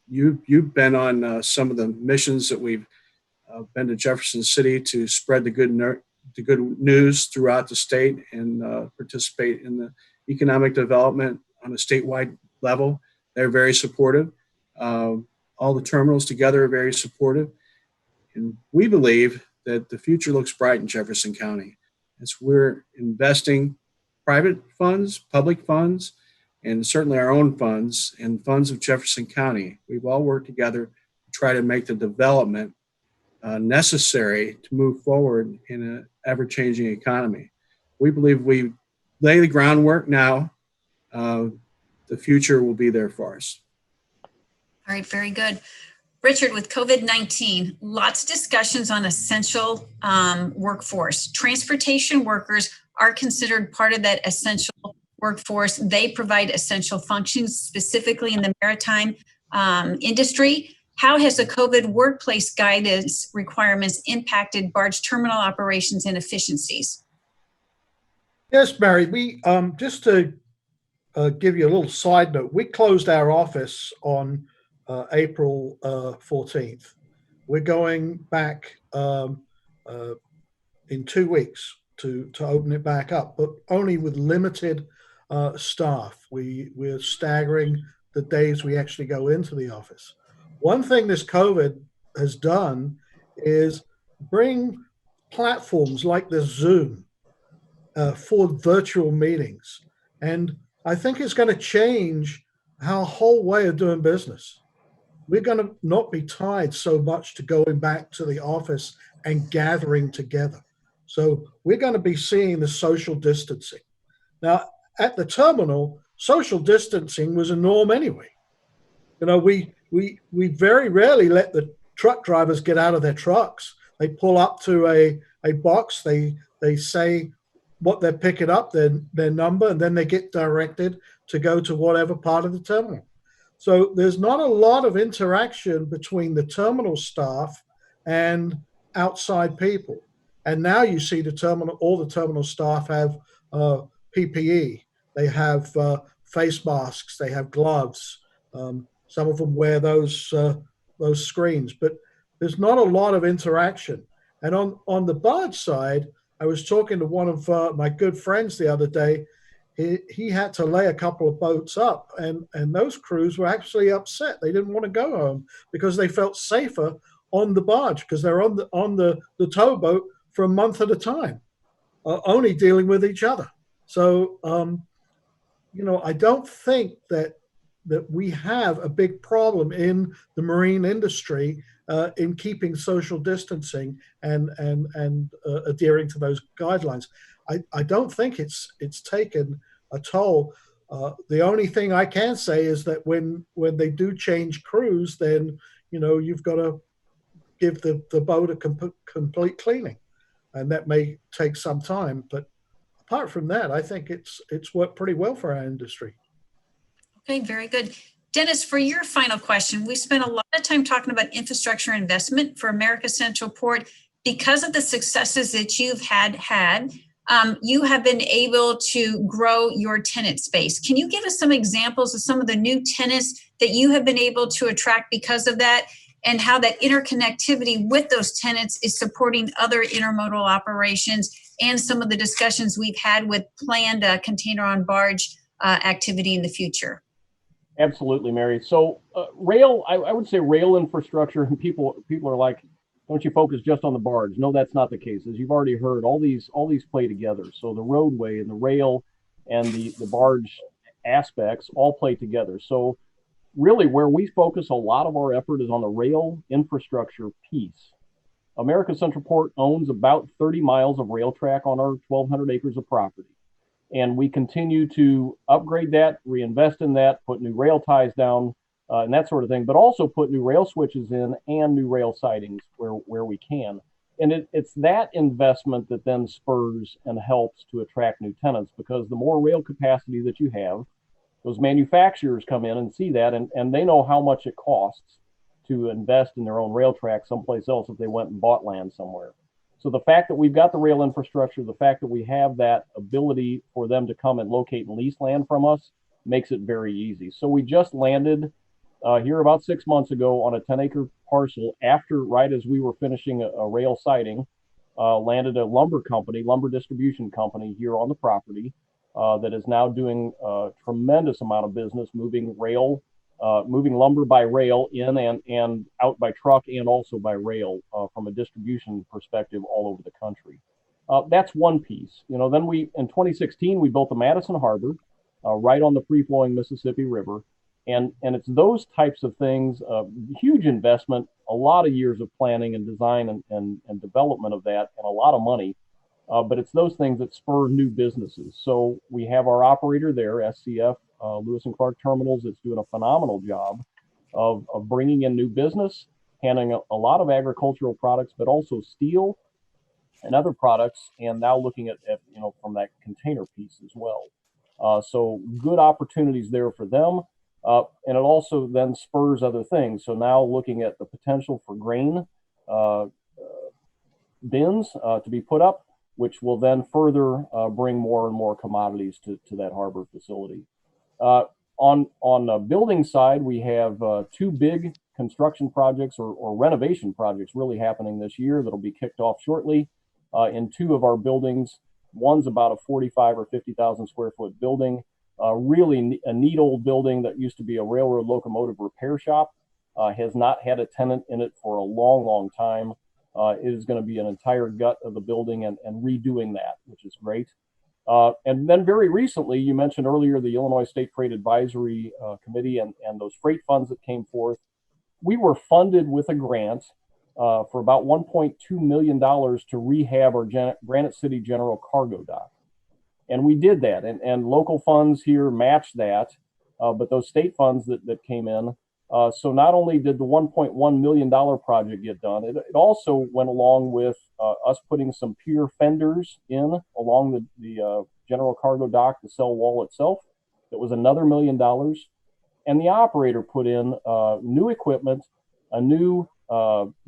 Speaker 3: You've been on some of the missions that we've been to Jefferson City to spread the good news throughout the state and participate in the economic development on a statewide level. They're very supportive. All the terminals together are very supportive. And we believe that the future looks bright in Jefferson County. As we're investing private funds, public funds, and certainly our own funds and funds of Jefferson County. We've all worked together to try to make the development necessary to move forward in an ever-changing economy. We believe we lay the groundwork now. The future will be there for us.
Speaker 1: All right, very good. Richard, with COVID-19, lots of discussions on essential workforce. Transportation workers are considered part of that essential workforce. They provide essential functions, specifically in the maritime industry. How has the COVID workplace guidance requirements impacted barge terminal operations and efficiencies?
Speaker 4: Yes, Mary, we just to give you a little side note, we closed our office on April 14th. We're going back in 2 weeks to open it back up, but only with limited staff. We're staggering the days we actually go into the office. One thing this COVID has done is bring platforms like this Zoom for virtual meetings. And I think it's going to change our whole way of doing business. We're going to not be tied so much to going back to the office and gathering together. So we're going to be seeing the social distancing. Now, at the terminal, social distancing was a norm anyway. You know, we very rarely let the truck drivers get out of their trucks. They pull up to a box, they say what they're picking up, their number, and then they get directed to go to whatever part of the terminal. So there's not a lot of interaction between the terminal staff and outside people. And now you see all the terminal staff have PPE. They have face masks. They have gloves. Some of them wear those screens, but there's not a lot of interaction. And on the barge side, I was talking to one of my good friends the other day. He had to lay a couple of boats up, and those crews were actually upset. They didn't want to go home because they felt safer on the barge because they're on the towboat for a month at a time, only dealing with each other. So, I don't think that we have a big problem in the marine industry in keeping social distancing and adhering to those guidelines. I don't think it's taken a toll. The only thing I can say is that when they do change crews, then you've got to give the boat a complete cleaning, and that may take some time. But apart from that, I think it's worked pretty well for our industry.
Speaker 1: Okay, very good. Dennis, for your final question, we spent a lot of time talking about infrastructure investment for America's Central Port. Because of the successes that you've had, you have been able to grow your tenant space. Can you give us some examples of some of the new tenants that you have been able to attract because of that, and how that interconnectivity with those tenants is supporting other intermodal operations and some of the discussions we've had with planned container on barge activity in the future?
Speaker 2: Absolutely, Mary. So rail, I would say rail infrastructure, and people are like, don't you focus just on the barge? No, that's not the case. As you've already heard, all these play together. So the roadway and the rail and the barge aspects all play together. So really where we focus a lot of our effort is on the rail infrastructure piece. American Central Port owns about 30 miles of rail track on our 1,200 acres of property. And we continue to upgrade that, reinvest in that, put new rail ties down, and that sort of thing, but also put new rail switches in and new rail sidings where we can. And it's that investment that then spurs and helps to attract new tenants, because the more rail capacity that you have, those manufacturers come in and see that, and they know how much it costs to invest in their own rail track someplace else if they went and bought land somewhere. So the fact that we've got the rail infrastructure, the fact that we have that ability for them to come and locate and lease land from us makes it very easy. So we just landed here about 6 months ago on a 10-acre parcel right as we were finishing a rail siding, landed a lumber distribution company here on the property that is now doing a tremendous amount of business moving lumber by rail in and out by truck and also by rail from a distribution perspective all over the country. That's one piece. Then in 2016, we built the Madison Harbor right on the free-flowing Mississippi River. And it's those types of things, huge investment, a lot of years of planning and design and development of that, and a lot of money. But it's those things that spur new businesses. So we have our operator there, SCF, Lewis and Clark Terminals, that's doing a phenomenal job of bringing in new business, handling a lot of agricultural products, but also steel and other products, and now looking at from that container piece as well. So good opportunities there for them. And it also then spurs other things. So now looking at the potential for grain bins to be put up, which will then further bring more and more commodities to that harbor facility. On the building side, we have two big construction projects or renovation projects really happening this year that'll be kicked off shortly in two of our buildings. One's about a 45 or 50,000 square foot building. Really a neat old building that used to be a railroad locomotive repair shop, has not had a tenant in it for a long, long time. It is going to be an entire gut of the building and redoing that, which is great. And then very recently, you mentioned earlier the Illinois State Freight Advisory Committee and those freight funds that came forth. We were funded with a grant for about $1.2 million to rehab our Granite City General Cargo Dock. And we did that, and local funds here matched that, but those state funds that came in. So not only did the $1.1 million project get done, it also went along with us putting some pier fenders in along the general cargo dock, the cell wall itself. That was another $1 million. And the operator put in new equipment, a new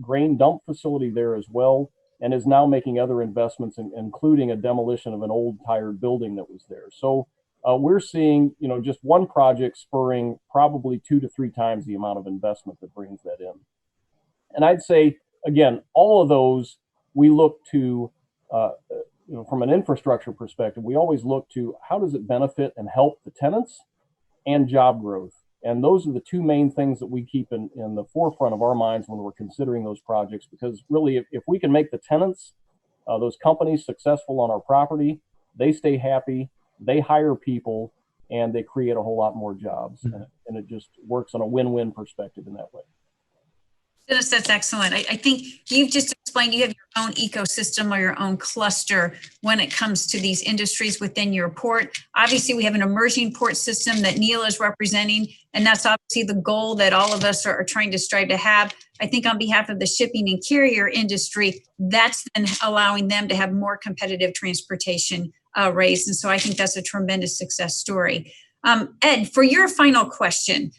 Speaker 2: grain dump facility there as well, and is now making other investments, including a demolition of an old tired building that was there. So we're seeing, just one project spurring probably 2 to 3 times the amount of investment that brings that in. And I'd say, again, all of those we look to, from an infrastructure perspective, we always look to how does it benefit and help the tenants and job growth. And those are the two main things that we keep in the forefront of our minds when we're considering those projects, because really, if we can make the tenants, those companies successful on our property, they stay happy, they hire people, and they create a whole lot more jobs. And it just works on a win-win perspective in that way.
Speaker 1: Dennis, that's excellent. I think you've just explained you have your own ecosystem or your own cluster when it comes to these industries within your port. Obviously, we have an emerging port system that Neil is representing, and that's obviously the goal that all of us are trying to strive to have. I think on behalf of the shipping and carrier industry, that's then allowing them to have more competitive transportation rates. And so I think that's a tremendous success story. Ed, for your final question,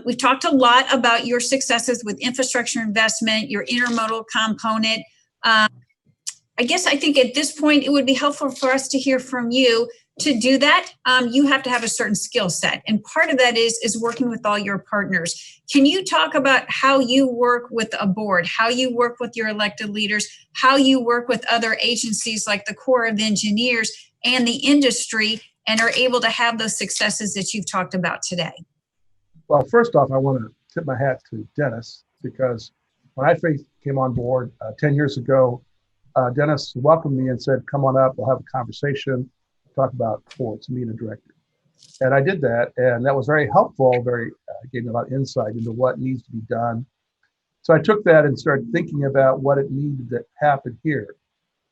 Speaker 1: we've talked a lot about your successes with infrastructure investment, your intermodal component. I think at this point, it would be helpful for us to hear from you. To do that, you have to have a certain skill set. And part of that is working with all your partners. Can you talk about how you work with a board, how you work with your elected leaders, how you work with other agencies like the Corps of Engineers and the industry, and are able to have those successes that you've talked about today?
Speaker 5: Well, first off, I want to tip my hat to Dennis, because when I first came on board 10 years ago, Dennis welcomed me and said, come on up, we'll have a conversation, talk about ports, me and the director. And I did that, and that was very helpful, gave me a lot of insight into what needs to be done. So I took that and started thinking about what it needed to happen here.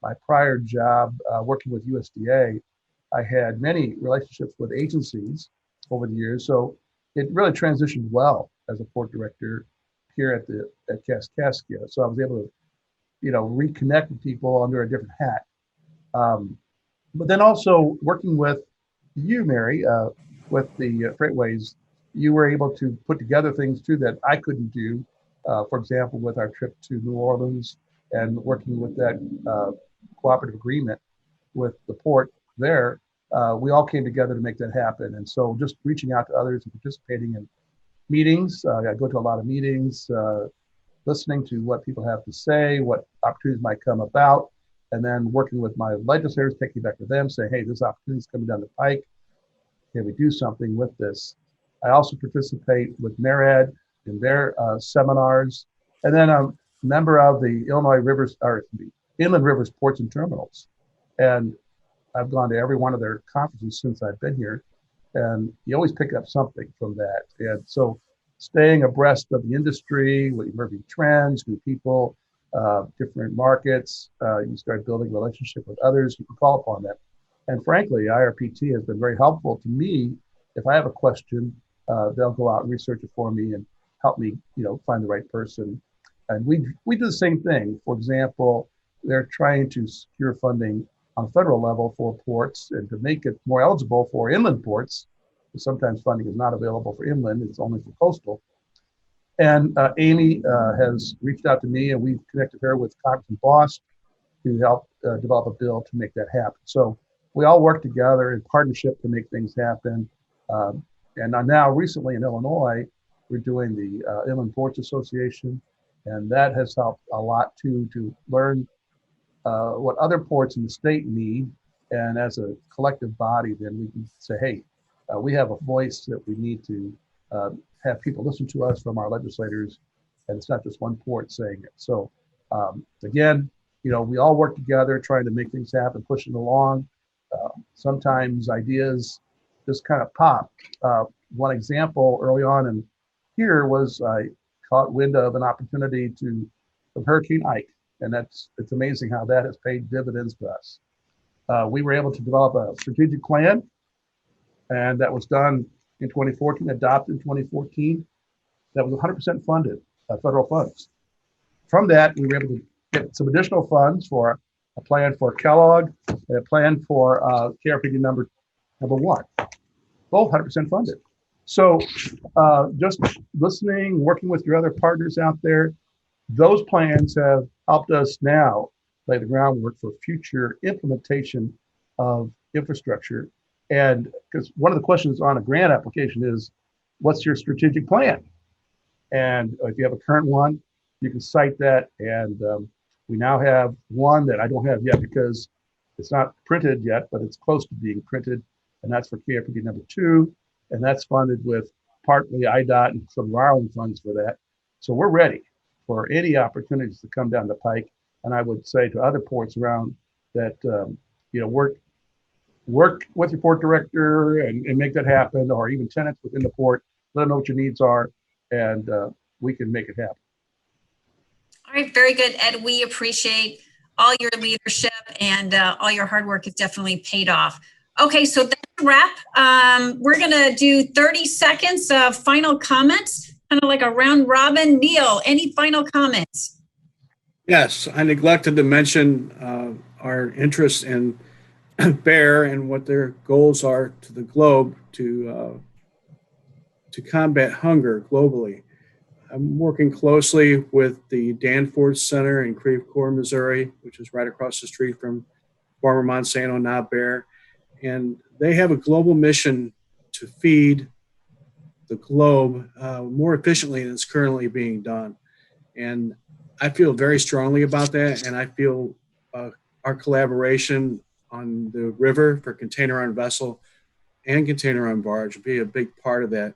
Speaker 5: My prior job working with USDA, I had many relationships with agencies over the years, so it really transitioned well as a port director here at Kaskaskia. So I was able to, reconnect with people under a different hat. But then also working with you, Mary, with the FreightWays, you were able to put together things too that I couldn't do. For example, with our trip to New Orleans and working with that cooperative agreement with the port there, we all came together to make that happen. And so just reaching out to others and participating in meetings. I go to a lot of meetings, listening to what people have to say, what opportunities might come about, and then working with my legislators, taking back to them, saying, hey, this opportunity is coming down the pike. Can we do something with this? I also participate with NARAD in their seminars. And then I'm a member of the Inland Rivers Ports and Terminals. And I've gone to every one of their conferences since I've been here. And you always pick up something from that. And so staying abreast of the industry, with emerging trends, new people, different markets, you start building relationship with others, you can call upon them. And frankly, IRPT has been very helpful to me. If I have a question, they'll go out and research it for me and help me, find the right person. And we do the same thing. For example, they're trying to secure funding on a federal level for ports and to make it more eligible for inland ports. Sometimes funding is not available for inland, it's only for coastal. And Amy has reached out to me, and we've connected her with Congressman Boss to help develop a bill to make that happen. So we all work together in partnership to make things happen. And now recently in Illinois, we're doing the Inland Ports Association, and that has helped a lot too, to learn what other ports in the state need. And as a collective body, then we can say, hey, we have a voice that we need to have people listen to us from our legislators, and it's not just one port saying it. So again, we all work together trying to make things happen, pushing along. Sometimes ideas just kind of pop. One example early on in here was I caught wind of an opportunity of Hurricane Ike, and it's amazing how that has paid dividends to us. We were able to develop a strategic plan, and that was done in 2014, adopted in 2014. That was 100% funded, federal funds. From that, we were able to get some additional funds for a plan for Kellogg, and a plan for KRPD number one, both 100% funded. So just listening, working with your other partners out there, those plans have helped us now lay the groundwork for future implementation of infrastructure. And because one of the questions on a grant application is, what's your strategic plan? And if you have a current one, you can cite that. And we now have one that I don't have yet because it's not printed yet, but it's close to being printed. And that's for KRPD number 2. And that's funded with partly IDOT and some of our own funds for that. So we're ready for any opportunities to come down the pike. And I would say to other ports around that, work with your port director and make that happen, or even tenants within the port, let them know what your needs are, and we can make it happen.
Speaker 1: All right, very good, Ed. We appreciate all your leadership, and all your hard work has definitely paid off. Okay, so that's a wrap. We're gonna do 30 seconds of final comments, kind of like a round robin. Neil, any final comments?
Speaker 3: Yes, I neglected to mention our interest in BEAR and what their goals are to the globe to combat hunger globally. I'm working closely with the Danforth Center in Creve Coeur, Missouri, which is right across the street from former Monsanto, now BEAR. And they have a global mission to feed the globe more efficiently than it's currently being done. And I feel very strongly about that. And I feel our collaboration on the river for container on vessel and container on barge will be a big part of that,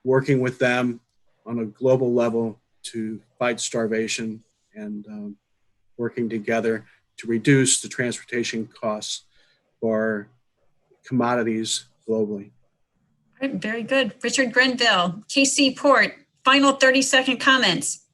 Speaker 3: working with them on a global level to fight starvation and working together to reduce the transportation costs for commodities globally.
Speaker 1: All right, very good. Richard Grenville, KC Port, final 30-second comments.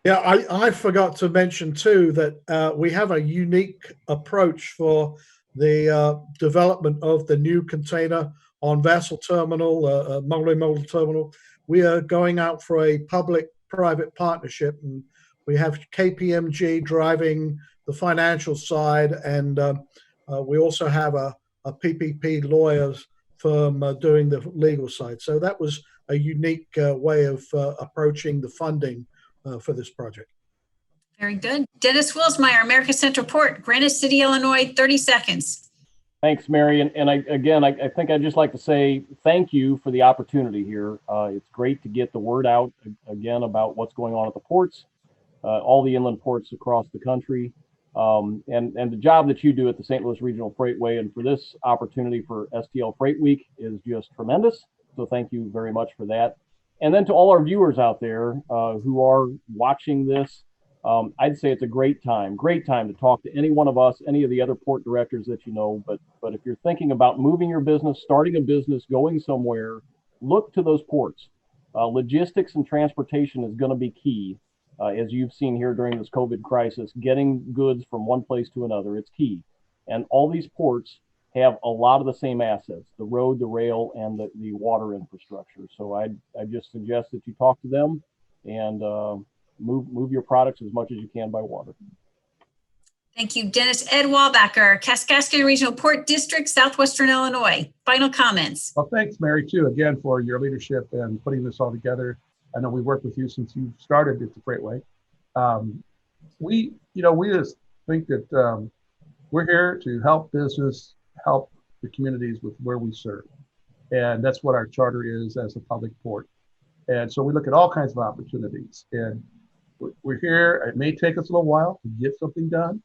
Speaker 4: Yeah, I forgot to mention too that we have a unique approach for the development of the new container on vessel terminal, multimodal terminal. We are going out for a public-private partnership, and we have KPMG driving the financial side, and we also have a PPP lawyers firm doing the legal side. So that was a unique way of approaching the funding for this project.
Speaker 1: Very good. Dennis Wilsmeyer, America Central Port, Granite City, Illinois, 30 seconds.
Speaker 2: Thanks, Mary. And I think I'd just like to say thank you for the opportunity here. It's great to get the word out again about what's going on at the ports, all the inland ports across the country, and the job that you do at the St. Louis Regional Freightway, and for this opportunity for STL Freight Week is just tremendous. So thank you very much for that. And then to all our viewers out there who are watching this, I'd say it's a great time to talk to any one of us, any of the other port directors that you know. But if you're thinking about moving your business, starting a business, going somewhere, look to those ports. Logistics and transportation is going to be key, as you've seen here during this COVID crisis. Getting goods from one place to another, it's key. And all these ports have a lot of the same assets: the road, the rail, and the water infrastructure. So I just suggest that you talk to them and move your products as much as you can by water.
Speaker 1: Thank you. Dennis. Ed Walbacher, Kaskaskia Regional Port District, Southwestern Illinois. Final comments.
Speaker 5: Well, thanks, Mary, too, again, for your leadership and putting this all together. I know we worked with you since you started at the Freightway. We just think that we're here to help business, help the communities with where we serve. And that's what our charter is as a public port. And so we look at all kinds of opportunities. And we're here. It may take us a little while to get something done,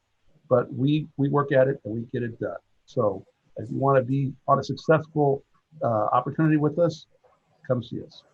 Speaker 5: but we work at it and we get it done. So if you want to be on a successful opportunity with us, come see us.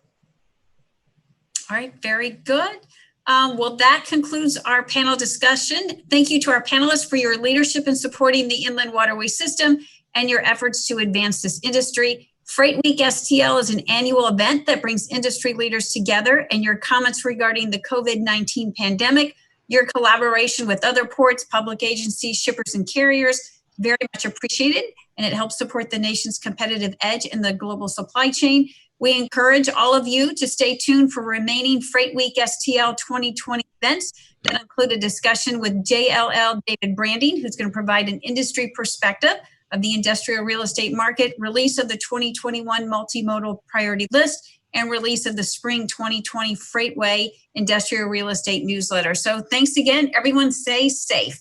Speaker 1: All right, very good. Well, that concludes our panel discussion. Thank you to our panelists for your leadership in supporting the inland waterway system and your efforts to advance this industry. Freight Week STL is an annual event that brings industry leaders together, and your comments regarding the COVID-19 pandemic, your collaboration with other ports, public agencies, shippers, and carriers, very much appreciated, and it helps support the nation's competitive edge in the global supply chain. We encourage all of you to stay tuned for remaining Freight Week STL 2020 events that include a discussion with JLL David Branding, who's going to provide an industry perspective of the industrial real estate market, release of the 2021 multimodal priority list, and release of the spring 2020 Freightway industrial real estate newsletter. So thanks again, everyone. Stay safe.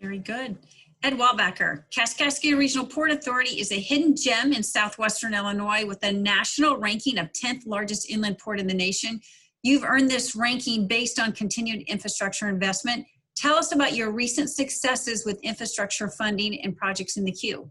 Speaker 1: Very good. Ed Walbacher, Kaskaskia Regional Port Authority is a hidden gem in southwestern Illinois with a national ranking of 10th largest inland port in the nation. You've earned this ranking based on continued infrastructure investment. Tell us about your recent successes with infrastructure funding and projects in the queue.